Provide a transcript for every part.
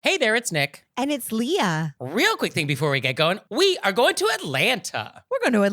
Hey there, it's Nick. And it's Leah. Real quick thing before we get going, we are going to Atlanta. We're going to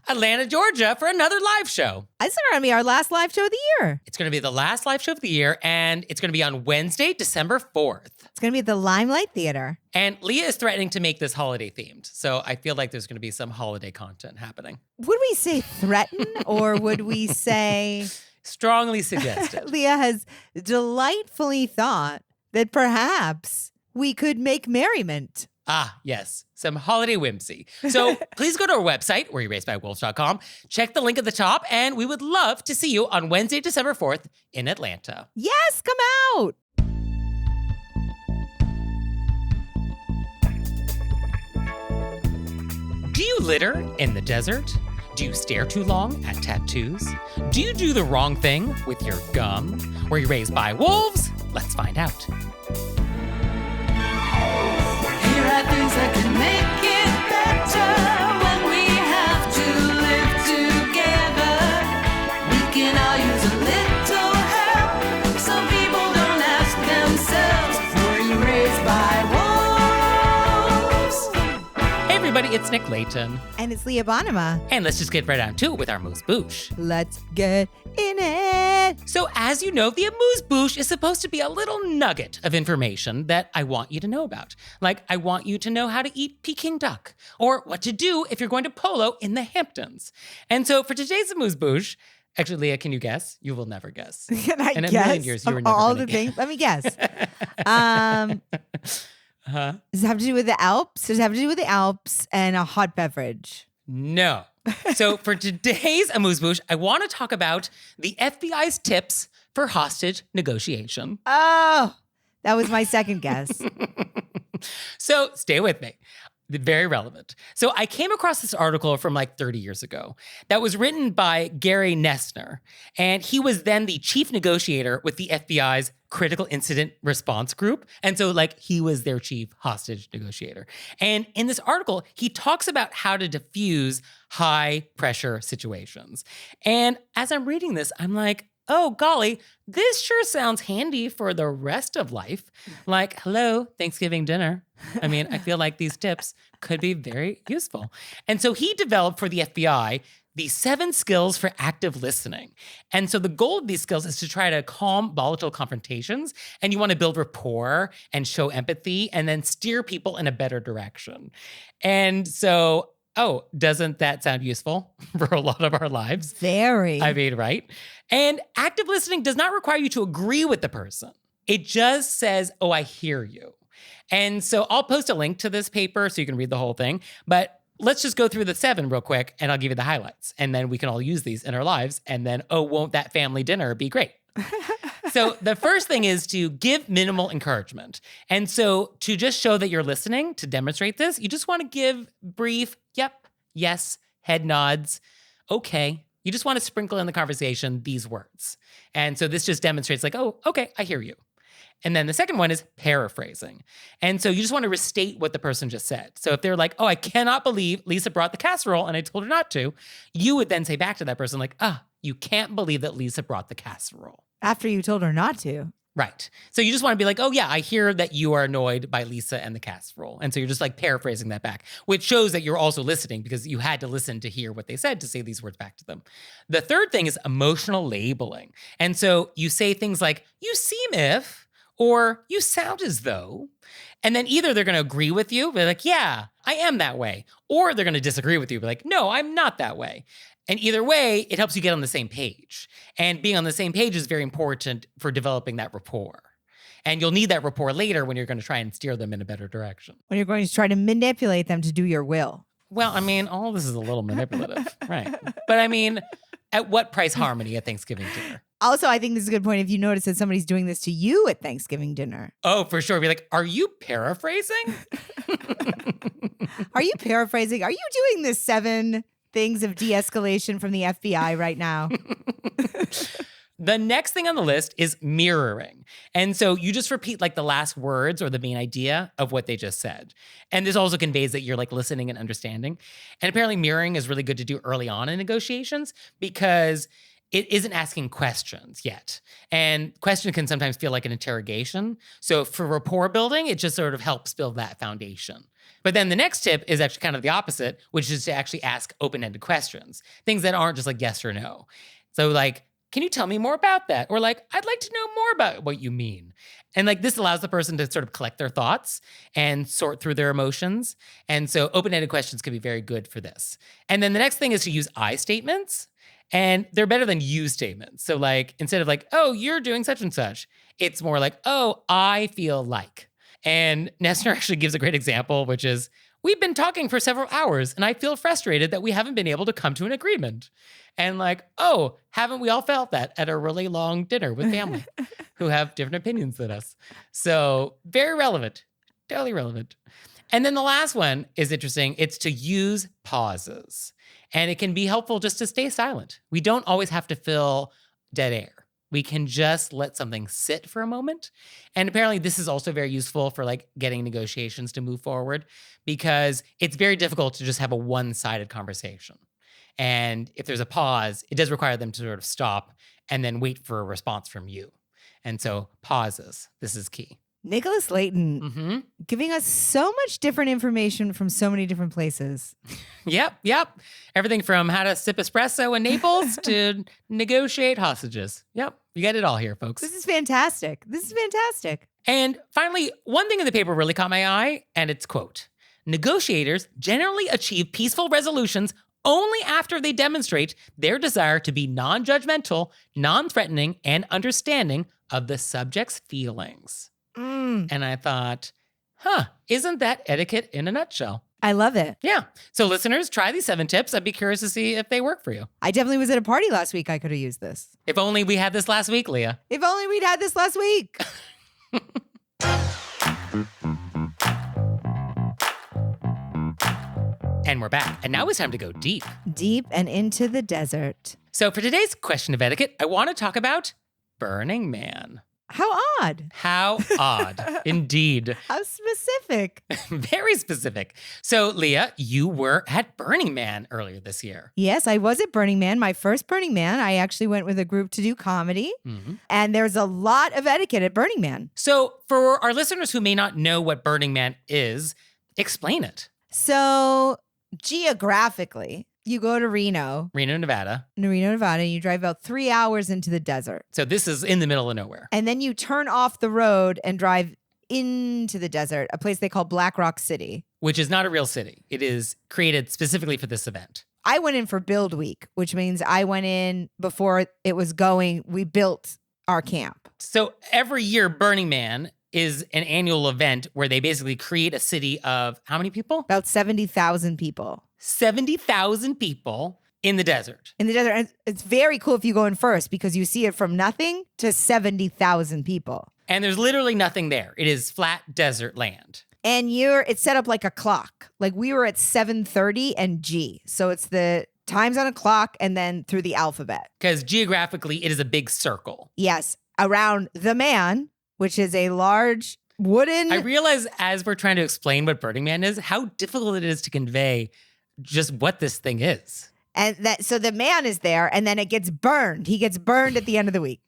Atlanta, Georgia for another live show. This is going to be our last live show of the year. It's going to be the last live show of the year, and it's going to be on Wednesday, December 4th. It's going to be at the Limelight Theater. And Leah is threatening to make this holiday themed, so I feel like there's going to be some holiday content happening. Would we say threaten or would we say... Strongly suggested. Leah has delightfully thought that perhaps we could make merriment. Ah, yes. Some holiday whimsy. So please go to our website, wereerased.wolves.com, check the link at the top, and we would love to see you on Wednesday, December 4th in Atlanta. Yes, come out. Do you litter in the desert? Do you stare too long at tattoos? Do you do the wrong thing with your gum? Were you raised by wolves? Let's find out. Here are things that can make it better when we have to live together. We can all use a little help. Some people don't ask themselves, were you raised by wolves? Hey everybody, it's Nick Layton. And it's Leah Bonema. And let's just get right on to it with our AMUSE-BOUCHE. Let's get in it. So as you know, the AMUSE-BOUCHE is supposed to be a little nugget of information that I want you to know about. Like, I want you to know how to eat Peking duck, or what to do if you're going to polo in the Hamptons. And so for today's AMUSE-BOUCHE, actually, Leah, can you guess? You will never guess. Can I In a guess million years, you were of never all gonna the guess. things? Let me guess. Uh-huh. Does it have to do with the Alps? Does it have to do with the Alps and a hot beverage? No. So for today's AMUSE-BOUCHE, I want to talk about the FBI's tips for hostage negotiation. Oh, that was my second guess. So stay with me. Very relevant. So I came across this article from like 30 years ago that was written by Gary Nessner, and he was then the chief negotiator with the FBI's Critical Incident Response Group. And so like he was their chief hostage negotiator. And in this article, he talks about how to diffuse high pressure situations. And as I'm reading this, I'm like, oh, golly, this sure sounds handy for the rest of life. Like, hello, Thanksgiving dinner. I mean, I feel like these tips could be very useful. And so he developed for the FBI the 7 skills for active listening. And so the goal of these skills is to try to calm volatile confrontations. And you want to build rapport and show empathy and then steer people in a better direction. And so, oh, doesn't that sound useful for a lot of our lives? Very. I mean, right? And active listening does not require you to agree with the person. It just says, oh, I hear you. And so I'll post a link to this paper so you can read the whole thing. But let's just go through the 7 real quick and I'll give you the highlights. And then we can all use these in our lives. And then, oh, won't that family dinner be great? So the first thing is to give minimal encouragement. And so to just show that you're listening, to demonstrate this, you just want to give brief, yep, yes, head nods, okay. You just want to sprinkle in the conversation these words. And so this just demonstrates like, oh, okay, I hear you. And then the second one is paraphrasing. And so you just want to restate what the person just said. So if they're like, oh, I cannot believe Lisa brought the casserole and I told her not to, you would then say back to that person like, you can't believe that Lisa brought the casserole. After you told her not to. Right. So you just want to be like, oh yeah, I hear that you are annoyed by Lisa and the casserole. And so you're just like paraphrasing that back, which shows that you're also listening because you had to listen to hear what they said to say these words back to them. The third thing is emotional labeling. And so you say things like, you seem if, or you sound as though, and then either they're going to agree with you, be like, yeah, I am that way, or they're going to disagree with you, be like, no, I'm not that way. And either way, it helps you get on the same page. And being on the same page is very important for developing that rapport. And you'll need that rapport later when you're going to try and steer them in a better direction. When you're going to try to manipulate them to do your will. Well, I mean, all this is a little manipulative, right? But I mean, at what price harmony at Thanksgiving dinner? Also, I think this is a good point if you notice that somebody's doing this to you at Thanksgiving dinner. Oh, for sure. Be like, are you paraphrasing? Are you paraphrasing? Are you doing the 7 things of de-escalation from the FBI right now? The next thing on the list is mirroring. And so you just repeat like the last words or the main idea of what they just said. And this also conveys that you're like listening and understanding. And apparently mirroring is really good to do early on in negotiations because it isn't asking questions yet. And question can sometimes feel like an interrogation. So for rapport building, it just sort of helps build that foundation. But then the next tip is actually kind of the opposite, which is to actually ask open-ended questions, things that aren't just like yes or no. So like, can you tell me more about that? Or like, I'd like to know more about what you mean. And like this allows the person to sort of collect their thoughts and sort through their emotions. And so open-ended questions can be very good for this. And then the next thing is to use I statements. And they're better than you statements. So like, instead of like, oh, you're doing such and such, it's more like, oh, I feel like. And Nessner actually gives a great example, which is, we've been talking for several hours and I feel frustrated that we haven't been able to come to an agreement. And like, oh, haven't we all felt that at a really long dinner with family who have different opinions than us? So very relevant, totally relevant. And then the last one is interesting. It's to use pauses. And it can be helpful just to stay silent. We don't always have to fill dead air. We can just let something sit for a moment. And apparently this is also very useful for like getting negotiations to move forward because it's very difficult to just have a one-sided conversation. And if there's a pause, it does require them to sort of stop and then wait for a response from you. And so pauses, this is key. Nicholas Layton giving us so much different information from so many different places. Yep. Everything from how to sip espresso in Naples to negotiate hostages. Yep. You get it all here, folks. This is fantastic. And finally, one thing in the paper really caught my eye, and it's quote, negotiators generally achieve peaceful resolutions only after they demonstrate their desire to be non-judgmental, non-threatening, and understanding of the subject's feelings. And I thought, isn't that etiquette in a nutshell? I love it. Yeah. So listeners, try these 7 tips. I'd be curious to see if they work for you. I definitely was at a party last week. I could have used this. If only we had this last week, Leah. If only we'd had this last week. And we're back. And now it's time to go deep. Deep and into the desert. So for today's question of etiquette, I want to talk about Burning Man. How odd. How odd. Indeed. How specific. Very specific. So, Leah, you were at Burning Man earlier this year. Yes, I was at Burning Man. My first Burning Man. I actually went with a group to do comedy. And there's a lot of etiquette at Burning Man. So, for our listeners who may not know what Burning Man is, explain it. So, geographically, you go to Reno, Nevada. and you drive about 3 hours into the desert. So this is in the middle of nowhere. And then you turn off the road and drive into the desert, a place they call Black Rock City. Which is not a real city. It is created specifically for this event. I went in for Build Week, which means I went in before it was going. We built our camp. So every year, Burning Man is an annual event where they basically create a city of how many people? About 70,000 people. 70,000 people in the desert. In the desert. And it's very cool if you go in first because you see it from nothing to 70,000 people. And there's literally nothing there. It is flat desert land. And it's set up like a clock. Like we were at 7:30 and G. So it's the times on a clock and then through the alphabet. Because geographically, it is a big circle. Yes. Around the man, which is a large wooden. I realize as we're trying to explain what Burning Man is, how difficult it is to convey just what this thing is. And so the man is there and then it gets burned. He gets burned at the end of the week.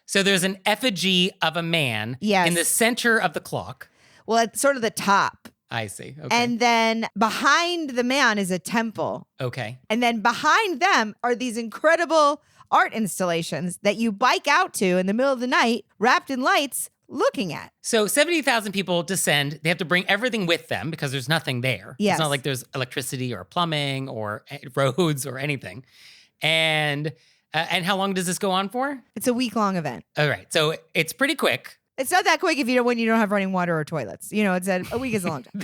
So there's an effigy of a man in the center of the clock. Well, it's sort of the top. I see. Okay. And then behind the man is a temple. Okay. And then behind them are these incredible art installations that you bike out to in the middle of the night, wrapped in lights, looking at. So 70,000 people descend. They have to bring everything with them because there's nothing there. Yes. It's not like there's electricity or plumbing or roads or anything. And how long does this go on for? It's a week-long event. All right. So it's pretty quick. It's not that quick when you don't have running water or toilets. It's a week is a long time.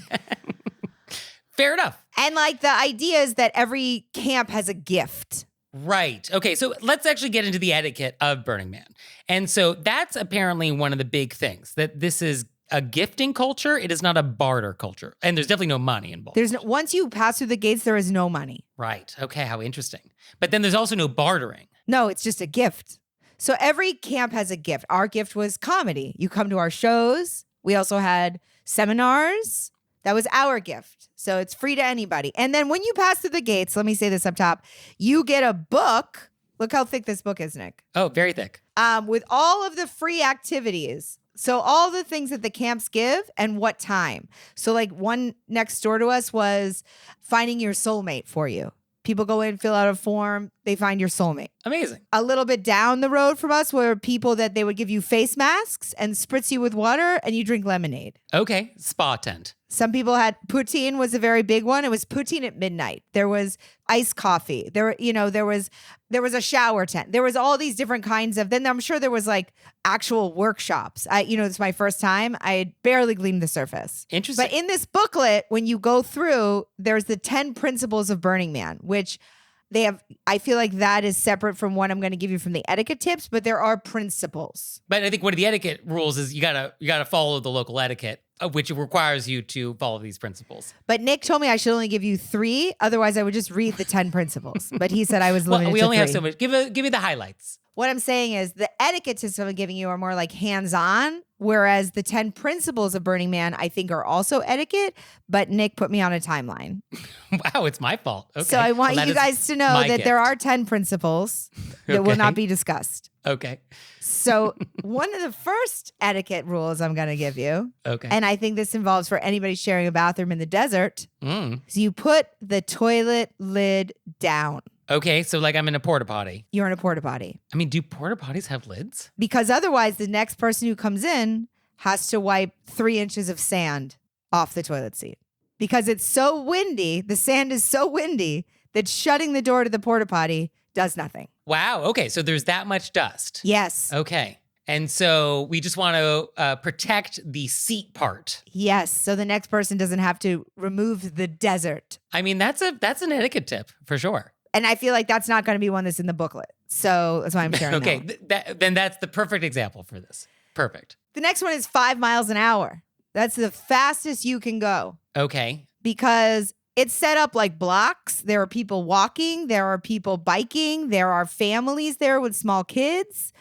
Fair enough. And like the idea is that every camp has a gift. Right. Okay, so let's actually get into the etiquette of Burning Man. And so that's apparently one of the big things, that this is a gifting culture. It is not a barter culture. And there's definitely no money involved. Once you pass through the gates, there is no money. Right. Okay, how interesting. But then there's also no bartering. No, it's just a gift. So every camp has a gift. Our gift was comedy. You come to our shows. We also had seminars. That was our gift. So it's free to anybody. And then when you pass through the gates, let me say this up top, you get a book Look how thick this book is, Nick. Oh, very thick. With all of the free activities. So all the things that the camps give and what time. So like one next door to us was finding your soulmate for you. People go in, fill out a form, they find your soulmate. Amazing. A little bit down the road from us were people that they would give you face masks and spritz you with water and you drink lemonade. Okay. Spa tent. Some people had poutine was a very big one. It was poutine at midnight. There was iced coffee. There was a shower tent. There was all these different kinds of, then I'm sure there was like actual workshops. It's my first time. I had barely gleamed the surface. Interesting. But in this booklet, when you go through, there's the 10 principles of Burning Man, which they have, I feel like that is separate from what I'm going to give you from the etiquette tips, but there are principles. But I think one of the etiquette rules is you gotta follow the local etiquette, which requires you to follow these principles. But Nick told me I should only give you 3. Otherwise, I would just read the 10 principles. But he said I was limited Well, we to only 3. have so much. Give me the highlights. What I'm saying is the etiquette tips I'm giving you are more like hands-on, whereas the 10 principles of Burning Man, I think, are also etiquette, but Nick put me on a timeline. Wow, it's my fault. Okay. So I want Well, you guys to know that there are 10 principles that will not be discussed. Okay. So one of the first etiquette rules I'm going to give you, Okay. and I think this involves for anybody sharing a bathroom in the desert, is you put the toilet lid down. Okay, so like I'm in a porta potty. You're in a porta potty. I mean, do porta potties have lids? Because otherwise, the next person who comes in has to wipe 3 inches of sand off the toilet seat. Because it's so windy, the sand is so windy that shutting the door to the porta potty does nothing. Wow. Okay, so there's that much dust. Yes. Okay. And so we just want to protect the seat part. Yes. So the next person doesn't have to remove the desert. I mean, that's an etiquette tip for sure. And I feel like that's not going to be one that's in the booklet. So that's why I'm sharing Okay, that. then that's the perfect example for this. Perfect. The next one is 5 miles an hour. That's the fastest you can go Okay. because it's set up like blocks. There are people walking. There are people biking. There are families there with small kids.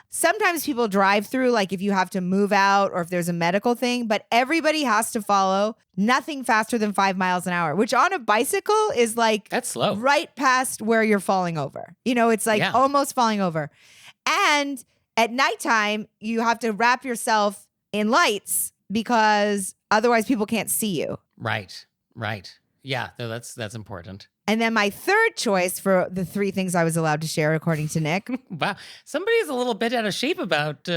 Sometimes people drive through, like if you have to move out or if there's a medical thing, but everybody has to follow nothing faster than 5 miles an hour, which on a bicycle is like That's slow. right past where you're falling over. It's like almost falling over. And at nighttime, you have to wrap yourself in lights because otherwise people can't see you. Right. Yeah, no, that's important. And then my third choice for the 3 things I was allowed to share, according to Nick. Wow. Somebody's a little bit out of shape about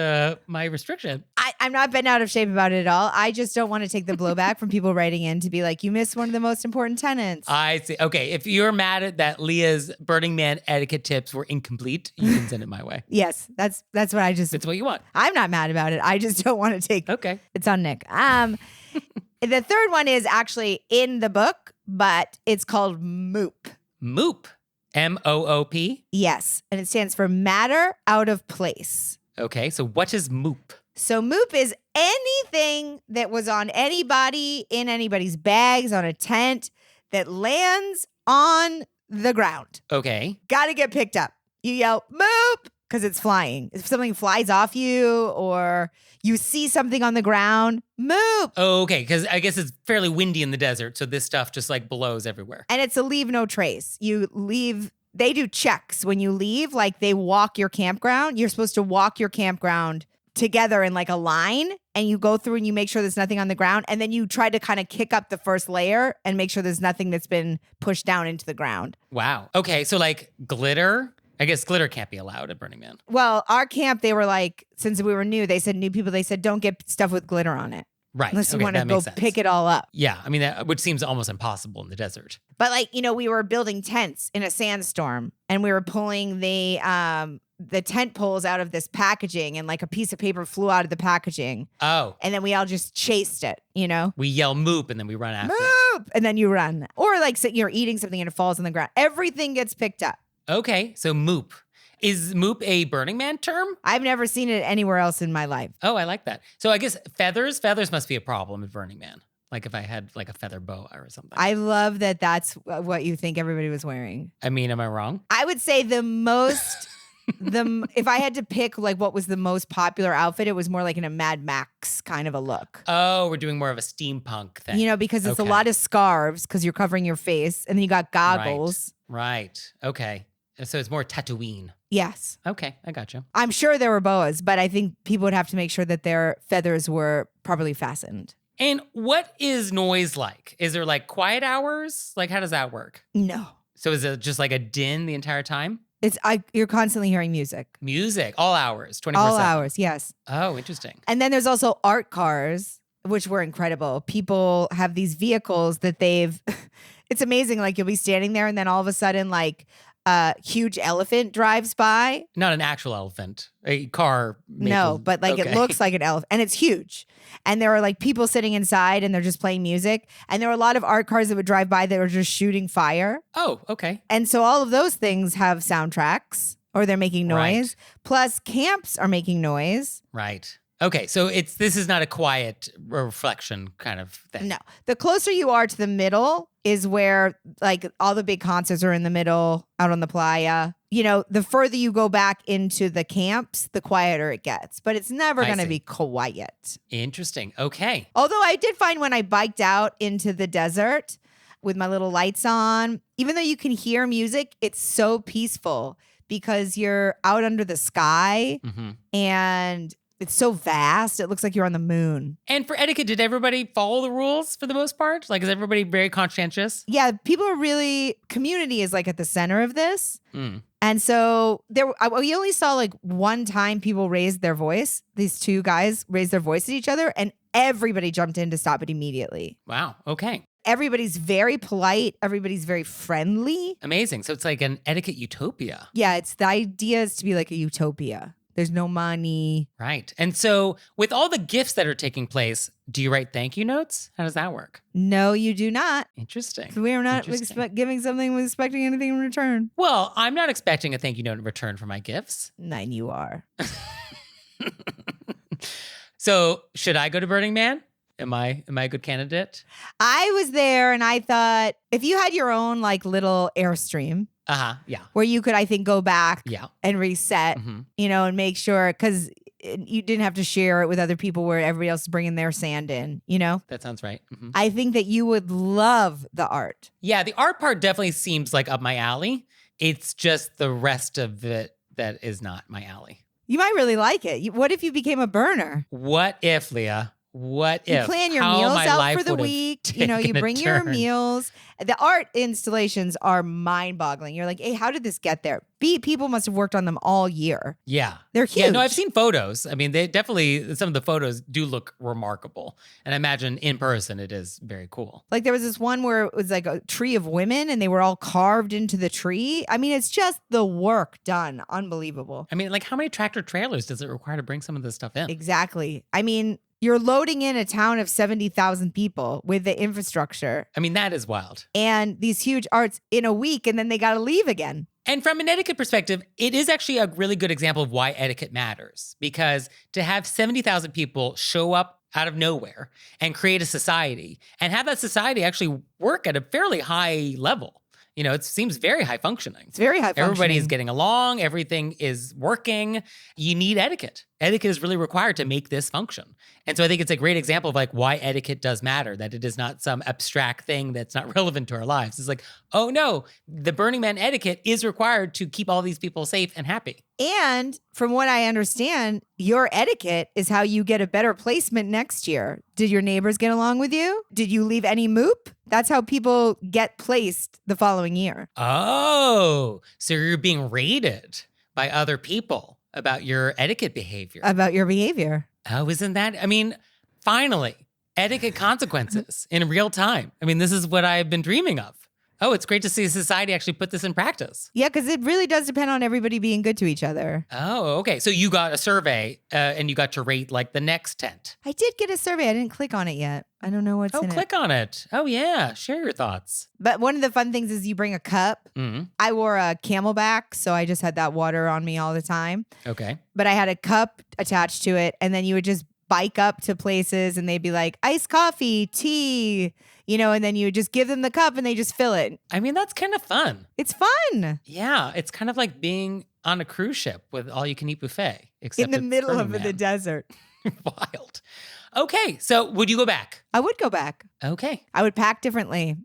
my restriction. I'm not been out of shape about it at all. I just don't want to take the blowback from people writing in to be like, you missed one of the most important tenets. I see. Okay, if you're mad at that Leah's Burning Man etiquette tips were incomplete, you can send it my way. Yes, that's what I just... It's what you want. I'm not mad about it. I just don't want to take... Okay. It's on Nick. The third one is actually in the book, but it's called MOOP. MOOP. MOOP. Yes. And it stands for matter out of place. Okay, so what is MOOP? So MOOP is anything that was on anybody, in anybody's bags, on a tent, that lands on the ground. Okay. Got to get picked up. You yell, MOOP, because it's flying. If something flies off you or you see something on the ground, MOOP. Oh, okay, because I guess it's fairly windy in the desert, so this stuff just like blows everywhere. And it's a leave no trace. You leave, they do checks when you leave, like they walk your campground. You're supposed to walk your campground together in like a line, and you go through and you make sure there's nothing on the ground. And then you try to kind of kick up the first layer and make sure there's nothing that's been pushed down into the ground. Wow. Okay, so like glitter. I guess glitter can't be allowed at Burning Man. Well, our camp, they were like, since we were new, they said new people, they said, don't get stuff with glitter on it. Right. Unless you Okay, want to that go makes sense. pick it all up. Yeah, I mean, which seems almost impossible in the desert. But like, we were building tents in a sandstorm and we were pulling the tent poles out of this packaging and like a piece of paper flew out of the packaging. Oh. And then we all just chased it, We yell MOOP and then we run after it. Moop! And then you run. Or like so you're eating something and it falls on the ground. Everything gets picked up. Okay, so MOOP. Is MOOP a Burning Man term? I've never seen it anywhere else in my life. Oh, I like that. So I guess feathers must be a problem at Burning Man. Like if I had like a feather boa or something. I love that that's what you think everybody was wearing. I mean, am I wrong? I would say the most, if I had to pick like what was the most popular outfit, it was more like in a Mad Max kind of a look. Oh, we're doing more of a steampunk thing. Because it's a Okay. lot of scarves because you're covering your face and then you got goggles. Right. Okay. So it's more Tatooine. Yes. Okay, I got you. I'm sure there were boas, but I think people would have to make sure that their feathers were properly fastened. And what is noise like? Is there like quiet hours? Like, how does that work? No. So is it just like a din the entire time? You're constantly hearing music. Music, all hours, 24/7. All hours, yes. Oh, interesting. And then there's also art cars, which were incredible. People have these vehicles that it's amazing. Like you'll be standing there and then all of a sudden like a huge elephant drives by. Not an actual elephant, a car. No, but like it looks like an elephant and it's huge. And there are like people sitting inside and they're just playing music. And there were a lot of art cars that would drive by that were just shooting fire. Oh, okay. And so all of those things have soundtracks or they're making noise. Right. Plus camps are making noise. Right. Okay, so this is not a quiet reflection kind of thing. No. The closer you are to the middle is where like all the big concerts are in the middle out on the playa. You know, the further you go back into the camps, the quieter it gets. But it's never going to be quiet. Interesting. Okay. Although I did find when I biked out into the desert with my little lights on, even though you can hear music, it's so peaceful because you're out under the sky and it's so vast. It looks like you're on the moon. And for etiquette, did everybody follow the rules for the most part? Like, is everybody very conscientious? Yeah, people are community is like at the center of this. Mm. And so we only saw like one time people raised their voice. These two guys raised their voice at each other and everybody jumped in to stop it immediately. Wow. Okay. Everybody's very polite. Everybody's very friendly. Amazing. So it's like an etiquette utopia. Yeah, the idea is to be like a utopia. There's no money. Right. And so with all the gifts that are taking place, do you write thank you notes? How does that work? No, you do not. Interesting. We are not Interesting. giving something with expecting anything in return. Well, I'm not expecting a thank you note in return for my gifts. Nine, you are. So should I go to Burning Man? Am I a good candidate? I was there and I thought if you had your own like little Airstream Yeah. where you could, I think, go back Yeah. and reset, and make sure because you didn't have to share it with other people where everybody else is bringing their sand in, That sounds right. I think that you would love the art. Yeah, the art part definitely seems like up my alley. It's just the rest of it that is not my alley. You might really like it. What if you became a burner? What if, Leah? What You if? plan your How meals my out life for the would have week. You taken a bring your turn. meals. The art installations are mind-boggling. You're like, hey, how did this get there? People must have worked on them all year. Yeah. They're huge. Yeah, no, I've seen photos. I mean, they definitely, some of the photos do look remarkable. And I imagine in person it is very cool. Like there was this one where it was like a tree of women and they were all carved into the tree. I mean, it's just the work done. Unbelievable. I mean, like how many tractor trailers does it require to bring some of this stuff in? Exactly. I mean, you're loading in a town of 70,000 people with the infrastructure I mean, that is wild. and these huge arts in a week, and then they got to leave again. And from an etiquette perspective, it is actually a really good example of why etiquette matters. Because to have 70,000 people show up out of nowhere and create a society and have that society actually work at a fairly high level. It seems very high functioning. It's very high functioning. Everybody is getting along. Everything is working. You need etiquette. Etiquette is really required to make this function. And so I think it's a great example of like why etiquette does matter, that it is not some abstract thing that's not relevant to our lives. It's like, oh no, the Burning Man etiquette is required to keep all these people safe and happy. And from what I understand, your etiquette is how you get a better placement next year. Did your neighbors get along with you? Did you leave any moop? That's how people get placed the following year. Oh, so you're being rated by other people about your etiquette behavior. About your behavior. Oh, isn't that? I mean, finally, etiquette consequences in real time. I mean, this is what I've been dreaming of. Oh, it's great to see society actually put this in practice. Yeah, because it really does depend on everybody being good to each other. Oh, okay. So you got a survey and you got to rate like the next tent. I did get a survey. I didn't click on it yet. I don't know what's Oh, in click on it. Oh, yeah. Share your thoughts. But one of the fun things is you bring a cup. Mm, I wore a Camelback, so I just had that water on me all the time. okay. But I had a cup attached to it, and then you would just bike up to places and they'd be like, iced coffee, tea, and then you would just give them the cup and they just fill it. I mean, that's kind of fun. It's fun. Yeah. It's kind of like being on a cruise ship with all you can eat buffet. Except In the it's middle of Burning the Man. desert. Wild. Okay. So would you go back? I would go back. Okay. I would pack differently.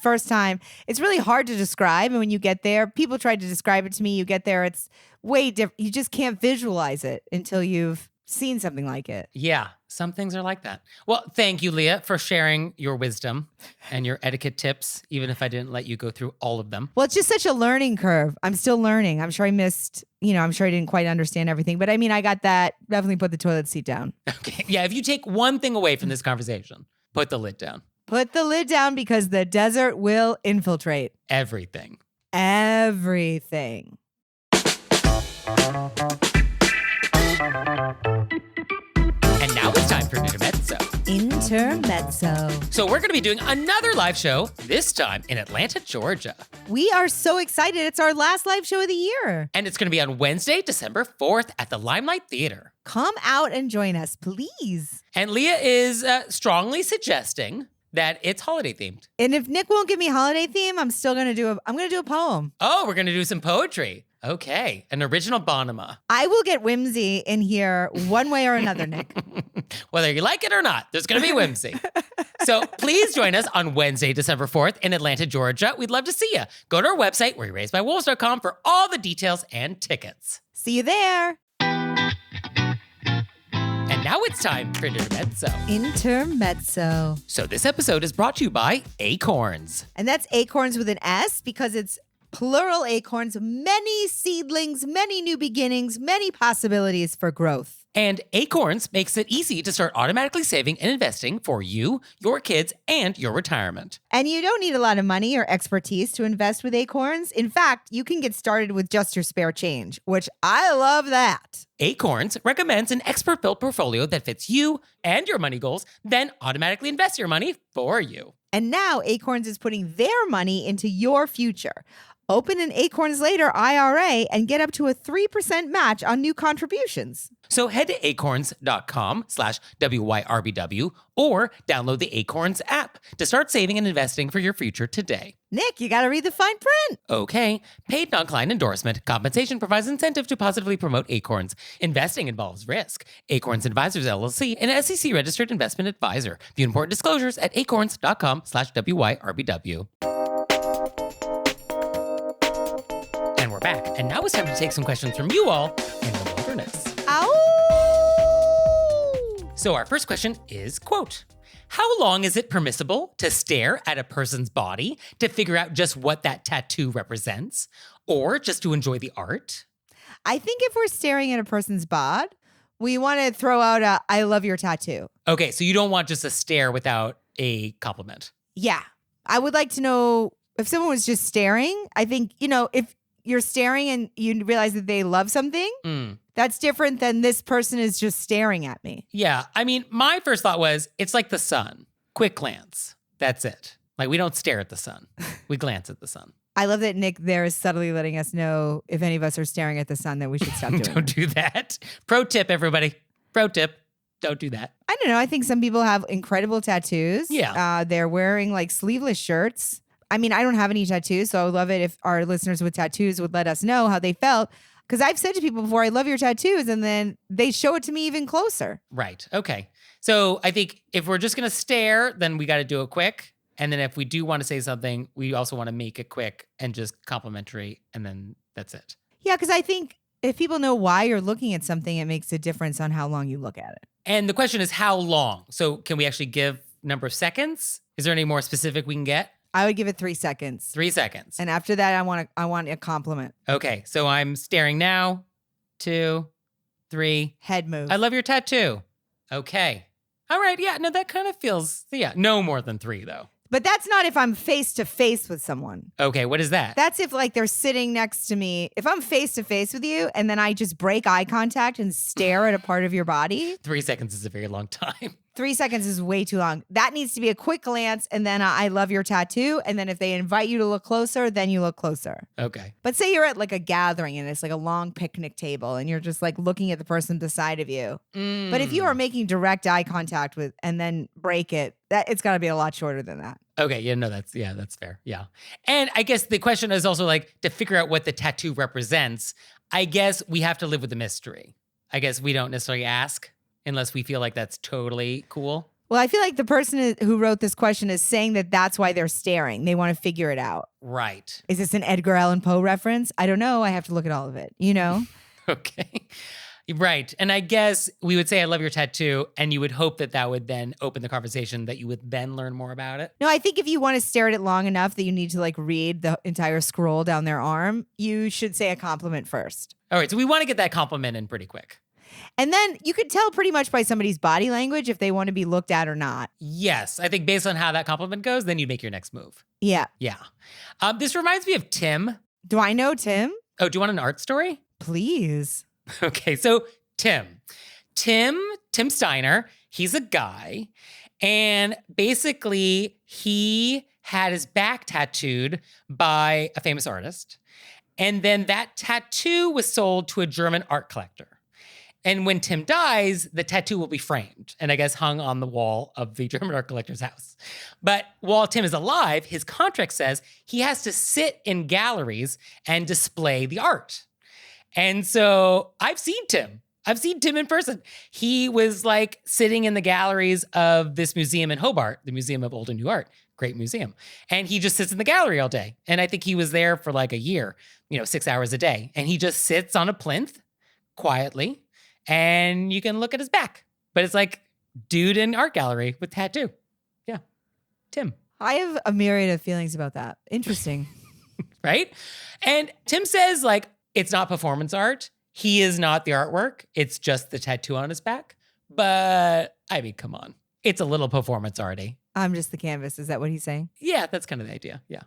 First time. It's really hard to describe. And when you get there, people tried to describe it to me. You get there, it's way different. You just can't visualize it until you've seen something like it. Yeah, some things are like that. Well, thank you, Leah, for sharing your wisdom and your etiquette tips, even if I didn't let you go through all of them. Well, it's just such a learning curve. I'm still learning. I'm sure I missed, I'm sure I didn't quite understand everything. But I mean, I got that. Definitely put the toilet seat down. Okay. Yeah, if you take one thing away from this conversation, put the lid down. Put the lid down because the desert will infiltrate Everything. everything. And now it's time for Intermezzo. Intermezzo. So we're going to be doing another live show, this time in Atlanta, Georgia. We are so excited. It's our last live show of the year. And it's going to be on Wednesday, December 4th at the Limelight Theater. Come out and join us, please. And Leah is strongly suggesting that it's holiday themed. And if Nick won't give me holiday theme, I'm still going to do a poem. Oh, we're going to do some poetry. Okay, an original Bonema. I will get whimsy in here one way or another, Nick. Whether you like it or not, there's going to be whimsy. So please join us on Wednesday, December 4th in Atlanta, Georgia. We'd love to see you. Go to our website, wereraisedbywolves.com, for all the details and tickets. See you there. And now it's time for Intermezzo. Intermezzo. So this episode is brought to you by Acorns. And that's acorns with an S because it's plural acorns, many seedlings, many new beginnings, many possibilities for growth. And Acorns makes it easy to start automatically saving and investing for you, your kids, and your retirement. And you don't need a lot of money or expertise to invest with Acorns. In fact, you can get started with just your spare change, which I love that. Acorns recommends an expert-built portfolio that fits you and your money goals, then automatically invests your money for you. And now Acorns is putting their money into your future. Open an Acorns Later IRA and get up to a 3% match on new contributions. So head to acorns.com/WYRBW or download the Acorns app to start saving and investing for your future today. Nick, you got to read the fine print. Okay. Paid non-client endorsement. Compensation provides incentive to positively promote Acorns. Investing involves risk. Acorns Advisors LLC, an SEC-registered investment advisor. View important disclosures at acorns.com/WYRBW. And we're back. And now it's time to take some questions from you all in the wilderness. Ow! So our first question is, quote, how long is it permissible to stare at a person's body to figure out just what that tattoo represents, or just to enjoy the art? I think if we're staring at a person's bod, we want to throw out a "I love your tattoo." Okay, so you don't want just a stare without a compliment. Yeah. I would like to know if someone was just staring. I think, if you're staring and you realize that they love something, that's different than this person is just staring at me. Yeah, I mean, my first thought was, it's like the sun. Quick glance. That's it. Like, we don't stare at the sun. We glance at the sun. I love that Nick there is subtly letting us know if any of us are staring at the sun that we should stop doing it. Don't do that. Pro tip, everybody. Pro tip. Don't do that. I don't know. I think some people have incredible tattoos. Yeah. They're wearing like sleeveless shirts. I mean, I don't have any tattoos, so I would love it if our listeners with tattoos would let us know how they felt. Because I've said to people before, I love your tattoos, and then they show it to me even closer. Right. Okay. So I think if we're just going to stare, then we got to do it quick. And then if we do want to say something, we also want to make it quick and just complimentary, and then that's it. Yeah, because I think if people know why you're looking at something, it makes a difference on how long you look at it. And the question is how long? So can we actually give number of seconds? Is there any more specific we can get? I would give it 3 seconds. 3 seconds. And after that, I want a compliment. Okay, so I'm staring now. 2, 3. Head move. I love your tattoo. Okay. All right, yeah, no, that kind of feels, no more than 3 though. But that's not if I'm face to face with someone. Okay, what is that? That's if like they're sitting next to me. If I'm face to face with you and then I just break eye contact and stare at a part of your body. 3 seconds is a very long time. 3 seconds is way too long. That needs to be a quick glance and then I love your tattoo. And then if they invite you to look closer, then you look closer. Okay. But say you're at like a gathering and it's like a long picnic table and you're just like looking at the person beside of you. But if you are making direct eye contact with and then break it, it's got to be a lot shorter than that. Okay, yeah, no, that's fair. Yeah. And I guess the question is also like to figure out what the tattoo represents. I guess we have to live with the mystery. I guess we don't necessarily ask unless we feel like that's totally cool. Well, I feel like the person who wrote this question is saying that that's why they're staring. They want to figure it out. Right. Is this an Edgar Allan Poe reference? I don't know. I have to look at all of it, you know? Okay. Right. And I guess we would say, I love your tattoo. And you would hope that that would then open the conversation, that you would then learn more about it. No, I think if you want to stare at it long enough that you need to like read the entire scroll down their arm, you should say a compliment first. All right. So we want to get that compliment in pretty quick. And then you could tell pretty much by somebody's body language if they want to be looked at or not. Yes. I think based on how that compliment goes, then you make your next move. Yeah. Yeah. This reminds me of Tim. Do I know Tim? Oh, do you want an art story? Please. Okay. So Tim Steiner, he's a guy. And basically he had his back tattooed by a famous artist. And then that tattoo was sold to a German art collector. And when Tim dies, the tattoo will be framed and I guess hung on the wall of the German art collector's house. But while Tim is alive, his contract says he has to sit in galleries and display the art. And so I've seen Tim in person. He was like sitting in the galleries of this museum in Hobart, the Museum of Old and New Art. Great museum. And he just sits in the gallery all day. And I think he was there for like a year, 6 hours a day. And he just sits on a plinth quietly. And you can look at his back. But it's like dude in art gallery with tattoo. Yeah. Tim. I have a myriad of feelings about that. Interesting. Right? And Tim says like, it's not performance art. He is not the artwork. It's just the tattoo on his back. But I mean, come on. It's a little performance arty. I'm just the canvas. Is that what he's saying? Yeah, that's kind of the idea. Yeah.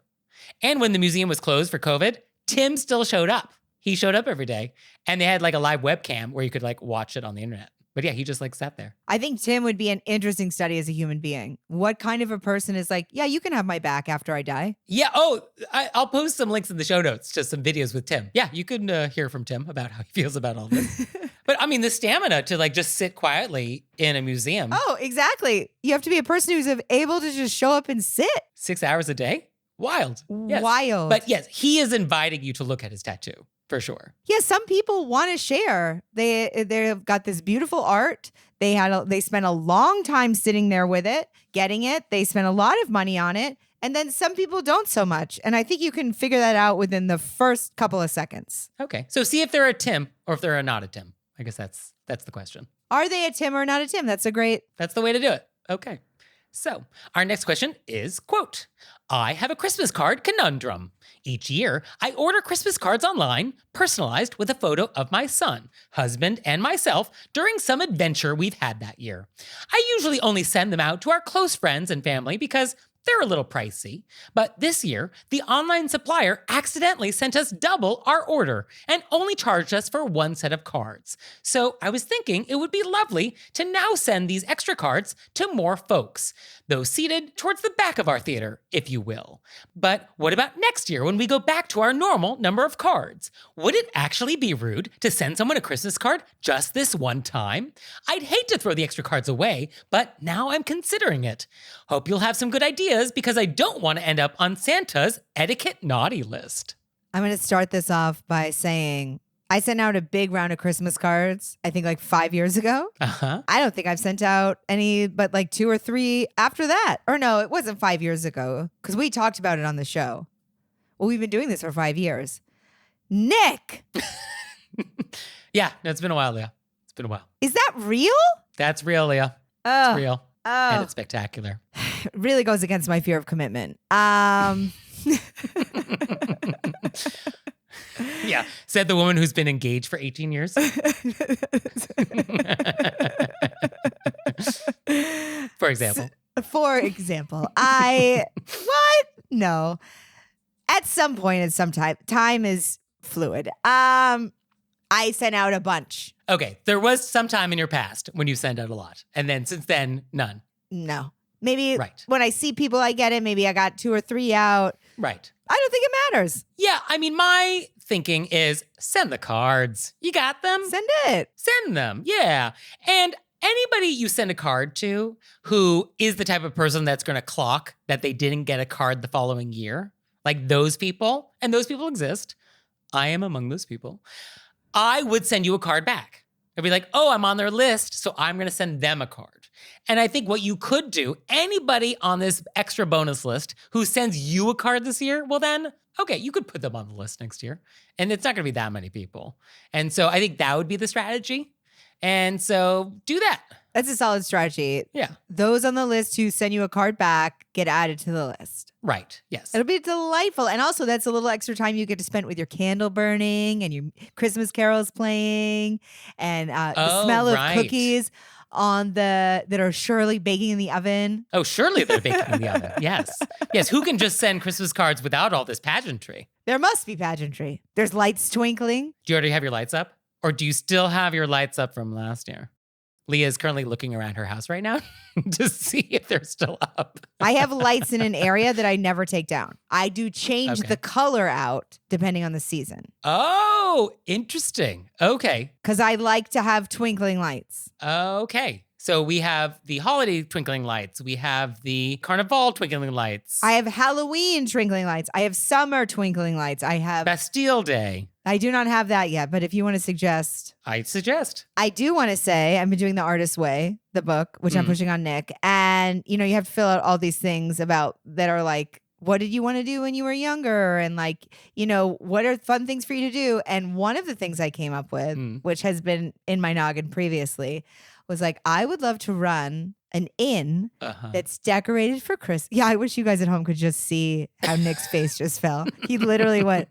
And when the museum was closed for COVID, Tim still showed up. He showed up every day and they had like a live webcam where you could like watch it on the internet. But yeah, he just like sat there. I think Tim would be an interesting study as a human being. What kind of a person is like, yeah, you can have my back after I die? Yeah. Oh, I'll post some links in the show notes to some videos with Tim. Yeah, you can hear from Tim about how he feels about all this. But I mean, the stamina to like just sit quietly in a museum. Oh, exactly. You have to be a person who's able to just show up and sit. 6 hours a day? Wild. Yes. Wild. But yes, he is inviting you to look at his tattoo. For sure. Yeah, some people want to share. They've got this beautiful art. They spent a long time sitting there with it, getting it. They spent a lot of money on it. And then some people don't so much. And I think you can figure that out within the first couple of seconds. Okay. So see if they're a Tim or if they're not a Tim. I guess that's the question. Are they a Tim or not a Tim? That's the way to do it. Okay. So our next question is, quote, I have a Christmas card conundrum. Each year, I order Christmas cards online, personalized with a photo of my son, husband, and myself during some adventure we've had that year. I usually only send them out to our close friends and family because they're a little pricey. But this year, the online supplier accidentally sent us double our order and only charged us for one set of cards. So I was thinking it would be lovely to now send these extra cards to more folks, those seated towards the back of our theater, if you will. But what about next year when we go back to our normal number of cards? Would it actually be rude to send someone a Christmas card just this one time? I'd hate to throw the extra cards away, but now I'm considering it. Hope you'll have some good ideas because I don't want to end up on Santa's etiquette naughty list. I'm going to start this off by saying I sent out a big round of Christmas cards, I think like 5 years ago. Uh-huh. I don't think I've sent out any but like 2 or 3 after that. Or no, it wasn't 5 years ago because we talked about it on the show. Well, we've been doing this for 5 years. Nick! Yeah, it's been a while, Leah. It's been a while. Is that real? That's real, Leah. Oh. It's real. Oh. And it's spectacular. It really goes against my fear of commitment. Yeah, said the woman who's been engaged for 18 years. For example. What? No. At some point, at some time is fluid. I sent out a bunch. Okay, there was some time in your past when you sent out a lot. And then since then, none. No. Maybe right. When I see people, I get it. Maybe I got 2 or 3 out. Right. I don't think it matters. Yeah, I mean, my thinking is send the cards. You got them? Send it. Send them, yeah. And anybody you send a card to who is the type of person that's going to clock that they didn't get a card the following year, like those people, and those people exist. I am among those people. I would send you a card back. They'll be like, oh, I'm on their list, so I'm going to send them a card. And I think what you could do, anybody on this extra bonus list who sends you a card this year, well then, okay, you could put them on the list next year. And it's not going to be that many people. And so I think that would be the strategy. And so do that. That's a solid strategy. Yeah. Those on the list who send you a card back get added to the list. Right. Yes. It'll be delightful. And also, that's a little extra time you get to spend with your candle burning and your Christmas carols playing and the smell of cookies that are surely baking in the oven. Oh, surely they're baking in the oven. Yes. Yes. Who can just send Christmas cards without all this pageantry? There must be pageantry. There's lights twinkling. Do you already have your lights up? Or do you still have your lights up from last year? Leah is currently looking around her house right now to see if they're still up. I have lights in an area that I never take down. I do change the color out depending on the season. Oh, interesting. Okay. Because I like to have twinkling lights. Okay. So we have the holiday twinkling lights. We have the carnival twinkling lights. I have Halloween twinkling lights. I have summer twinkling lights. I have Bastille Day. I do not have that yet, but if you want to suggest. I suggest. I do want to say I've been doing The Artist's Way, the book, which I'm pushing on Nick. And, you have to fill out all these things that are like, what did you want to do when you were younger? And like, what are fun things for you to do? And one of the things I came up with, which has been in my noggin previously, was like, I would love to run an inn that's decorated for Christmas. Yeah, I wish you guys at home could just see how Nick's face just fell. He literally went,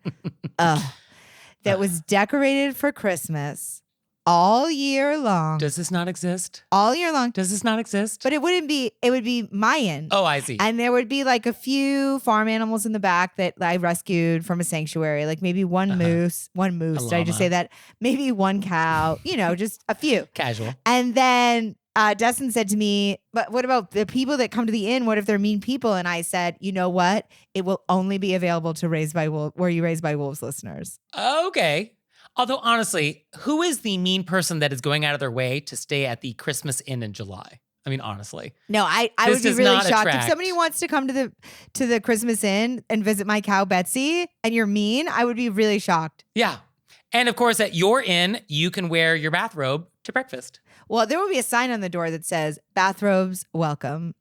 that was decorated for Christmas all year long. Does this not exist? All year long. Does this not exist? But it would be my inn. Oh, I see. And there would be like a few farm animals in the back that I rescued from a sanctuary, like maybe one moose. Did I just say that? Maybe one cow, just a few. Casual. And then Dustin said to me, but what about the people that come to the inn? What if they're mean people? And I said, you know what? It will only be available to Were You Raised by Wolves listeners. Okay. Although, honestly, who is the mean person that is going out of their way to stay at the Christmas Inn in July? I mean, honestly. No, I would be really shocked. If somebody wants to come to the Christmas Inn and visit my cow, Betsy, and you're mean, I would be really shocked. Yeah. And of course, at your inn, you can wear your bathrobe to breakfast. Well, there will be a sign on the door that says, bathrobes welcome.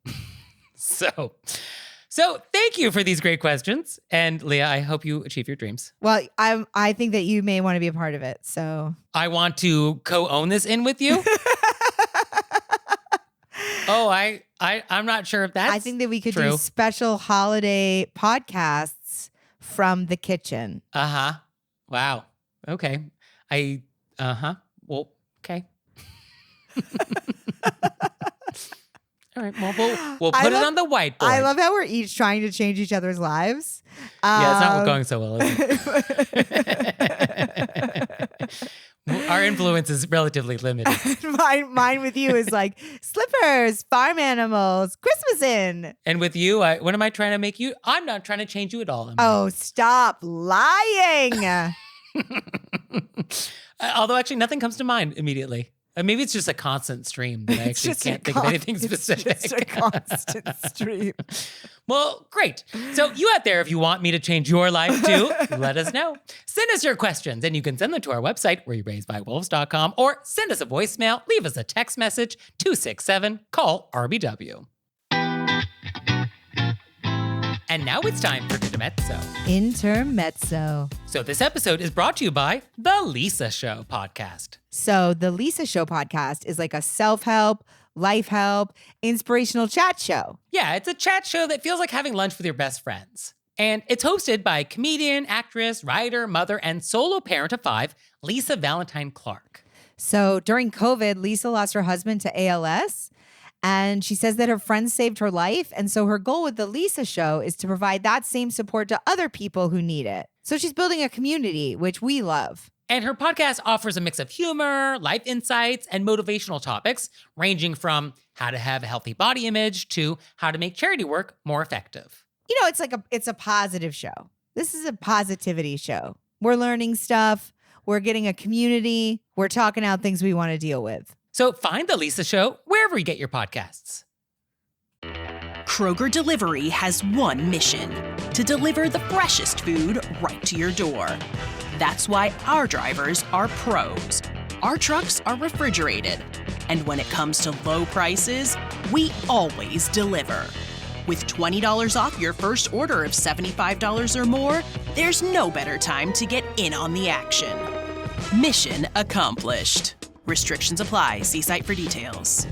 So thank you for these great questions. And Leah, I hope you achieve your dreams. Well, I think that you may want to be a part of it. So I want to co-own this inn with you. Oh, I'm not sure if that's I think that we could true. do special holiday podcasts from the kitchen. Wow. Okay. Well, okay. All right. Well, we'll put it on the whiteboard. I love how we're each trying to change each other's lives. Yeah, it's not going so well, is it? Our influence is relatively limited. Mine with you is like slippers, farm animals, Christmas Inn. And with you, what am I trying to make you? I'm not trying to change you at all. Oh, stop lying. Although actually nothing comes to mind immediately. Maybe it's just a constant stream that I actually can't think of anything specific. It's just a constant stream. Well, great. So you out there, if you want me to change your life too, let us know. Send us your questions and you can send them to our website, wereyouRaisedByWolves.com, or send us a voicemail, leave us a text message, 267, call RBW. And now it's time for Intermezzo. Intermezzo. So this episode is brought to you by The Lisa Show podcast. So the Lisa Show podcast is like a self-help, life help, inspirational chat show. Yeah, it's a chat show that feels like having lunch with your best friends. And it's hosted by comedian, actress, writer, mother, and solo parent of 5, Lisa Valentine Clark. So during COVID, Lisa lost her husband to ALS. And she says that her friends saved her life. And so her goal with the Lisa Show is to provide that same support to other people who need it. So she's building a community, which we love. And her podcast offers a mix of humor, life insights, and motivational topics, ranging from how to have a healthy body image to how to make charity work more effective. It's a positive show. This is a positivity show. We're learning stuff. We're getting a community. We're talking out things we want to deal with. So find The Lisa Show wherever you get your podcasts. Kroger Delivery has one mission: to deliver the freshest food right to your door. That's why our drivers are pros. our trucks are refrigerated. And when it comes to low prices, we always deliver. With $20 off your first order of $75 or more, there's no better time to get in on the action. Mission accomplished. Restrictions apply. See site for details.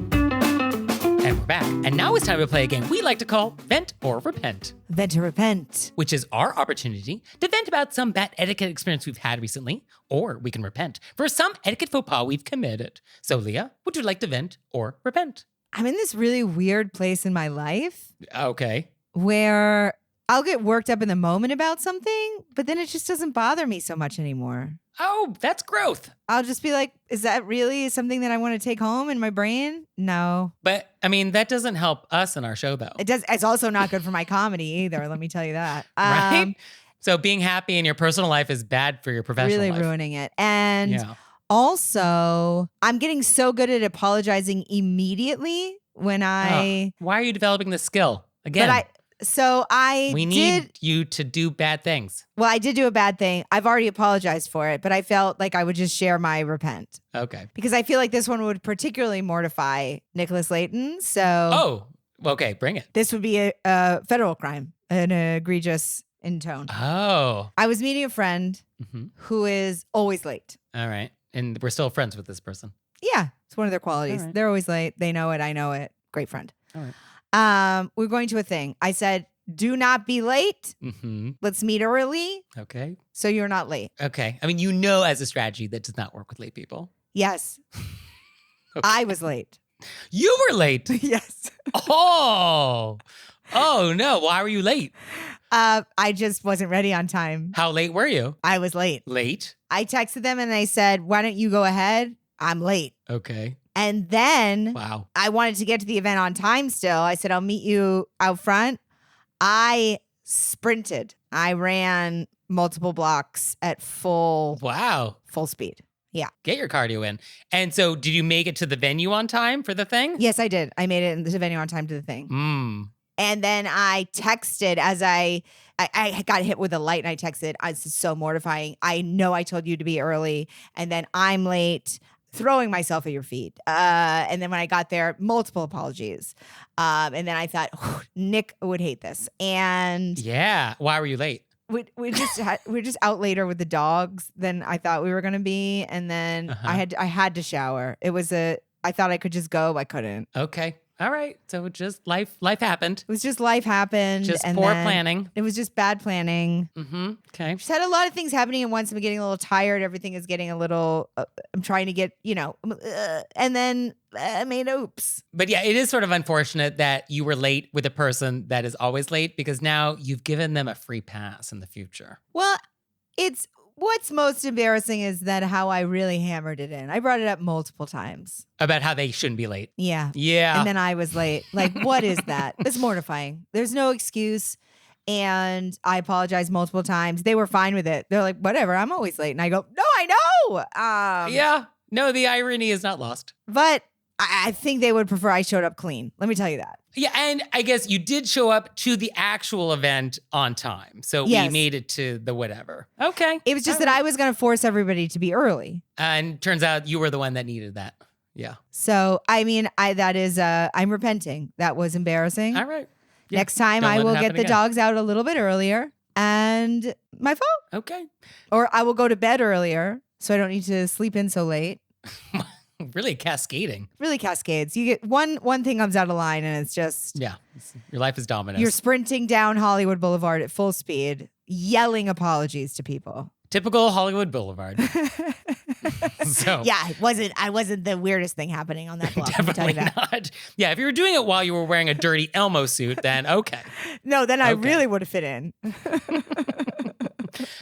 And we're back. And now it's time to play a game we like to call Vent or Repent, Vent or repent. which is our opportunity to vent about some bad etiquette experience we've had recently, or we can repent for some etiquette faux pas we've committed. So, Leah, would you like to vent or repent? I'm in this really weird place in my life Okay. where I'll get worked up in the moment about something, but then it just doesn't bother me so much anymore. Oh, that's growth. I'll just be like, is that really something that I want to take home in my brain? No. But, I mean, that doesn't help us in our show, though. It's also not good for my comedy either, let me tell you that. Right? So being happy in your personal life is bad for your professional Really life. ruining it. And Yeah. also, I'm getting so good at apologizing immediately when I Why are you developing this skill? Again, we did need you to do bad things. well, I did do a bad thing. I've already apologized for it, but I felt like I would just share my repent Okay. because I feel like this one would particularly mortify Nicholas Layton. So Oh, okay, bring it. this would be a federal crime, an egregious in tone. Oh. I was meeting a friend hmm who is always late. All right. And we're still friends with this person. Yeah, it's one of their qualities. All right. They're always late. They know it. I know it. Great friend. All right. We're going to a thing. I said, do not be late. Mm-hmm. Let's meet early Okay. so you're not late. Okay. I mean, you know, as a strategy, that does not work with late people. Yes. Okay. I was late. You were late. Yes. Oh. Oh, no. Why were you late? I just wasn't ready on time. How late were you? I was late. Late. I texted them and they said, why don't you go ahead? I'm late. Okay. And then Wow. I wanted to get to the event on time still. I said, I'll meet you out front. I sprinted. I ran multiple blocks at full Wow. speed. Get your cardio in. And so, did you make it to the venue on time for the thing? Yes, I did. I made it in the venue on time to the thing. Mm. And then I texted as I got hit with a light and I texted, this is so mortifying. I know I told you to be early and then I'm late, throwing myself at your feet. And then when I got there, multiple apologies. And then I thought, Nick would hate this. And Yeah. Why were you late? we were just out later with the dogs than I thought we were going to be. And then Uh-huh. I had to shower. I thought I could just go. I couldn't. Okay. All right. So just life happened. It was just life happened. Just and poor then planning. It was just bad planning. Mm-hmm. Okay. Just had a lot of things happening at once. I'm getting a little tired. Everything is getting a little, I'm trying to get, and then I made oops. But yeah, it is sort of unfortunate that you were late with a person that is always late because now you've given them a free pass in the future. Well, what's most embarrassing is that how I really hammered it in. I brought it up multiple times. About how they shouldn't be late. Yeah. Yeah. And then I was late. Like, what is that? It's mortifying. There's no excuse. And I apologized multiple times. They were fine with it. They're like, whatever, I'm always late. And I go, no, I know. Yeah. No, the irony is not lost. But I think they would prefer I showed up clean. Let me tell you that. Yeah, and I guess you did show up to the actual event on time. So Yes. we made it to the whatever. Okay. It was just that I was going to force everybody to be early. And turns out you were the one that needed that. Yeah. So, I mean, I'm repenting. That was embarrassing. All right. Yeah. Next time Don't I let it will happen get the again. dogs out a little bit earlier and my phone. Okay. Or I will go to bed earlier so I don't need to sleep in so late. Really cascading. Really cascades. You get one thing comes out of line and it's just Yeah. Your life is dominoes. you're sprinting down Hollywood Boulevard at full speed, yelling apologies to people. Typical Hollywood Boulevard. So Yeah, I wasn't the weirdest thing happening on that block. let me tell definitely you that. not. Yeah, if you were doing it while you were wearing a dirty Elmo suit, then okay. No, then I Okay. really would have fit in.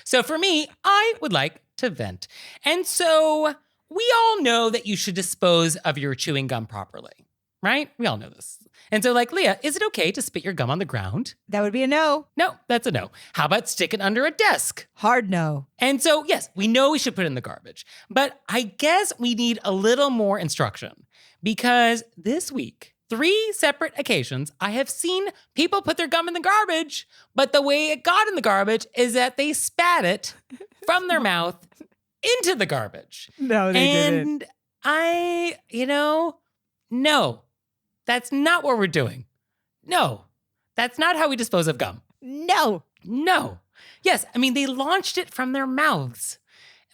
So for me, I would like to vent. And so we all know that you should dispose of your chewing gum properly, right? We all know this. And so like, Leah, is it okay to spit your gum on the ground? That would be a no. No, that's a no. How about stick it under a desk? Hard no. And so, yes, we know we should put it in the garbage, but I guess we need a little more instruction because this week 3 separate occasions, I have seen people put their gum in the garbage, but the way it got in the garbage is that they spat it from their mouth into the garbage. No, they didn't. And no, that's not what we're doing. No, that's not how we dispose of gum. No. No. Yes, I mean, they launched it from their mouths.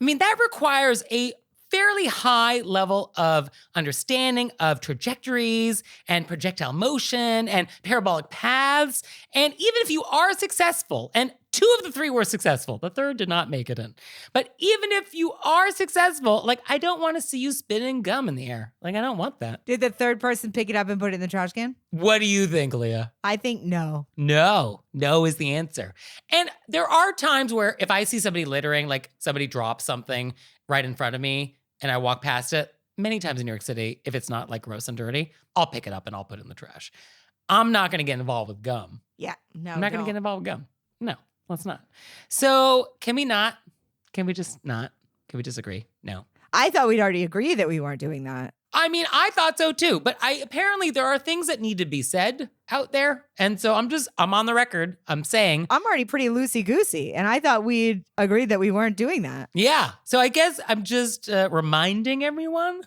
I mean, that requires a fairly high level of understanding of trajectories and projectile motion and parabolic paths. And even if you are successful, and 2 of the 3 were successful, the 3rd did not make it in. But even if you are successful, like, I don't want to see you spitting gum in the air. Like, I don't want that. Did the 3rd person pick it up and put it in the trash can? What do you think, Leah? I think no. No is the answer. And there are times where if I see somebody littering, like somebody drops something right in front of me and I walk past it, many times in New York City, if it's not like gross and dirty, I'll pick it up and I'll put it in the trash. I'm not going to get involved with gum. Yeah, no. I'm not going to get involved with gum. No, let's not. So can we not? Can we just not? Can we disagree? No. I thought we'd already agreed that we weren't doing that. I mean, I thought so too, but apparently there are things that need to be said out there. And so I'm on the record. I'm saying. I'm already pretty loosey-goosey, and I thought we'd agreed that we weren't doing that. Yeah. So I guess I'm just reminding everyone.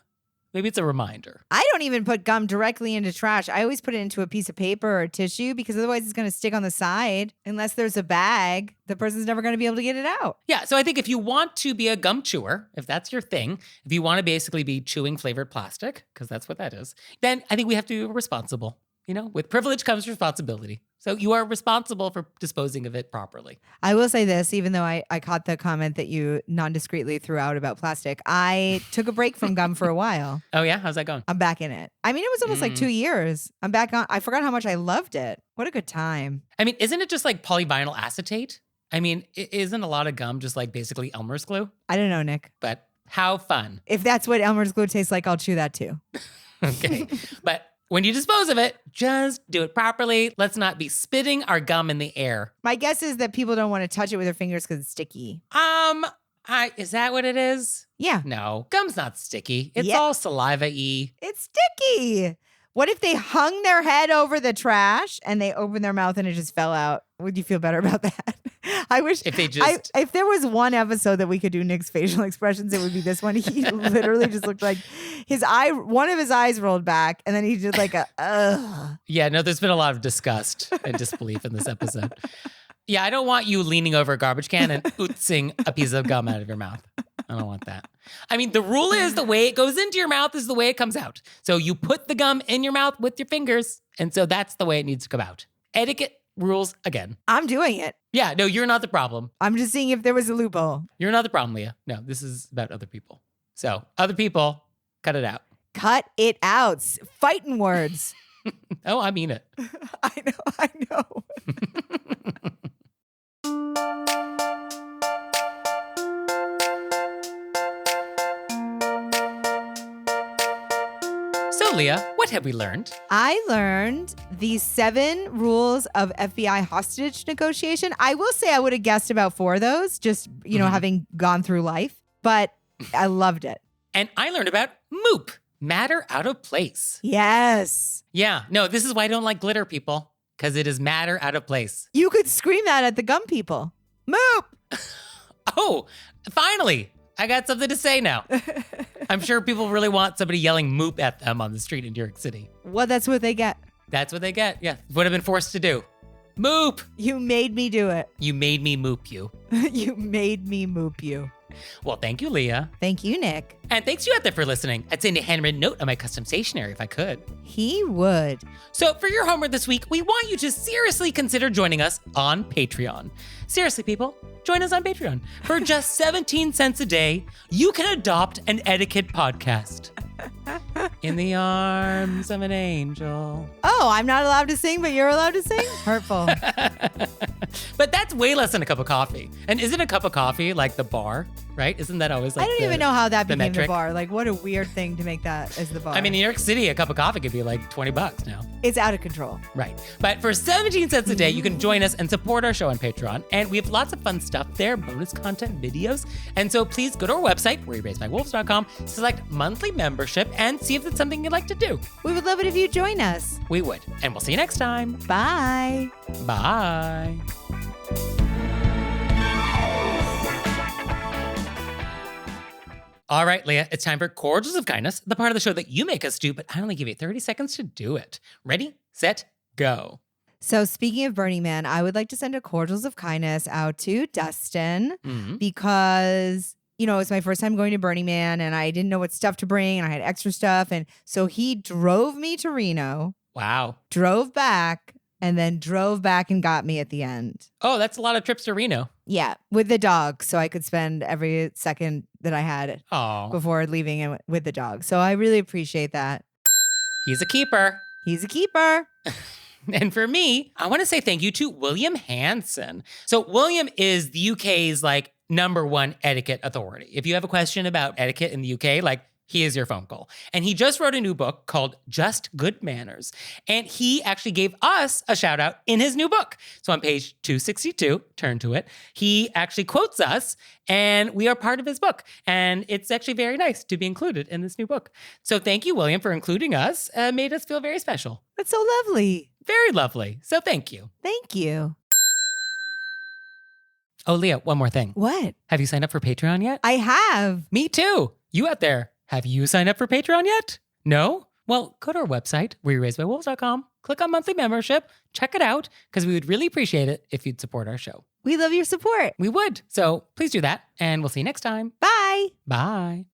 Maybe it's a reminder. I don't even put gum directly into trash. I always put it into a piece of paper or tissue because otherwise it's going to stick on the side. Unless there's a bag, the person's never going to be able to get it out. Yeah, so I think if you want to be a gum chewer, if that's your thing, if you want to basically be chewing flavored plastic, because that's what that is, then I think we have to be responsible. With privilege comes responsibility. So you are responsible for disposing of it properly. I will say this, even though I caught the comment that you non-discreetly threw out about plastic, I took a break from gum for a while. Oh yeah? How's that going? I'm back in it. I mean, it was almost like 2 years. I'm back on. I forgot how much I loved it. What a good time. I mean, isn't it just like polyvinyl acetate? I mean, isn't a lot of gum just like basically Elmer's glue? I don't know, Nick. But how fun. If that's what Elmer's glue tastes like, I'll chew that too. Okay. But when you dispose of it, just do it properly. Let's not be spitting our gum in the air. My guess is that people don't want to touch it with their fingers because it's sticky. Is that what it is? Yeah. No, gum's not sticky. It's Yeah. all saliva-y. It's sticky. What if they hung their head over the trash and they opened their mouth and it just fell out? Would you feel better about that? I wish If they just... if there was one episode that we could do Nick's facial expressions, it would be this one. He literally just looked like one of his eyes rolled back, and then he did like a ugh. Yeah, no, there's been a lot of disgust and disbelief in this episode. Yeah, I don't want you leaning over a garbage can and ootsing a piece of gum out of your mouth. I don't want that. I mean, the rule is the way it goes into your mouth is the way it comes out. So you put the gum in your mouth with your fingers, and so that's the way it needs to come out. Etiquette rules again. I'm doing it. Yeah, no, you're not the problem. I'm just seeing if there was a loophole. You're not the problem, Leah. No, this is about other people. So, other people, cut it out. Cut it out. Fighting words. Oh, I mean it. I know. So, Leah, what have we learned? I learned the 7 rules of FBI hostage negotiation. I will say I would have guessed about 4 of those, just, having gone through life, but I loved it. And I learned about MOOP, matter out of place. Yes. Yeah, no, this is why I don't like glitter, people, because it is matter out of place. You could scream that at the gum people. Moop! Oh, finally, I got something to say now. I'm sure people really want somebody yelling MOOP at them on the street in New York City. Well, that's what they get. That's what they get, yeah. What I've been forced to do. MOOP! You made me do it. You made me MOOP you. You made me moop you. Well, thank you, Leah. Thank you, Nick. And thanks to you out there for listening. I'd send a handwritten note on my custom stationery if I could. He would. So for your homework this week, we want you to seriously consider joining us on Patreon. Seriously, people, join us on Patreon. For just 17 cents a day, you can adopt an etiquette podcast. In the arms of an angel. Oh, I'm not allowed to sing, but you're allowed to sing? Hurtful. But that's way less than a cup of coffee. And isn't a cup of coffee like the bar? right? Isn't that always like I don't even know how that the became the metric? bar. Like, what a weird thing to make that as the bar. I mean, in New York City, a cup of coffee could be like $20 now. it's out of control. Right. But for 17 cents a day, you can join us and support our show on Patreon. And we have lots of fun stuff there, bonus content, videos. And so please go to our website, wereraisedbywolves.com, select monthly membership, and see if it's something you'd like to do. We would love it if you join us. We would. And we'll see you next time. Bye. Bye. All right, Leah, it's time for Cordials of Kindness, the part of the show that you make us do, but I only give you 30 seconds to do it. Ready, set, go. So speaking of Burning Man, I would like to send a cordials of kindness out to Dustin because, you know, it's my first time going to Burning Man and I didn't know what stuff to bring and I had extra stuff. And so he drove me to Reno, Wow. drove back, and then drove back and got me at the end. Oh, that's a lot of trips to Reno. Yeah, with the dog. So I could spend every second that I had Oh, before leaving it with the dog. So I really appreciate that. he's a keeper. He's a keeper. And for me, I want to say thank you to William Hanson. So William is the UK's like #1 etiquette authority. If you have a question about etiquette in the UK, like he is your phone call. And he just wrote a new book called Just Good Manners. And he actually gave us a shout out in his new book. So on page 262, turn to it, he actually quotes us and we are part of his book. And it's actually very nice to be included in this new book. So thank you, William, for including us. Made us feel very special. That's so lovely. Very lovely. So thank you. Thank you. Oh, Leah, one more thing. What? Have you signed up for Patreon yet? I have. Me too. You out there, have you signed up for Patreon yet? No? Well, go to our website, wereraisedbywolves.com, click on monthly membership, check it out, because we would really appreciate it if you'd support our show. We love your support. We would. So please do that, and we'll see you next time. Bye. Bye.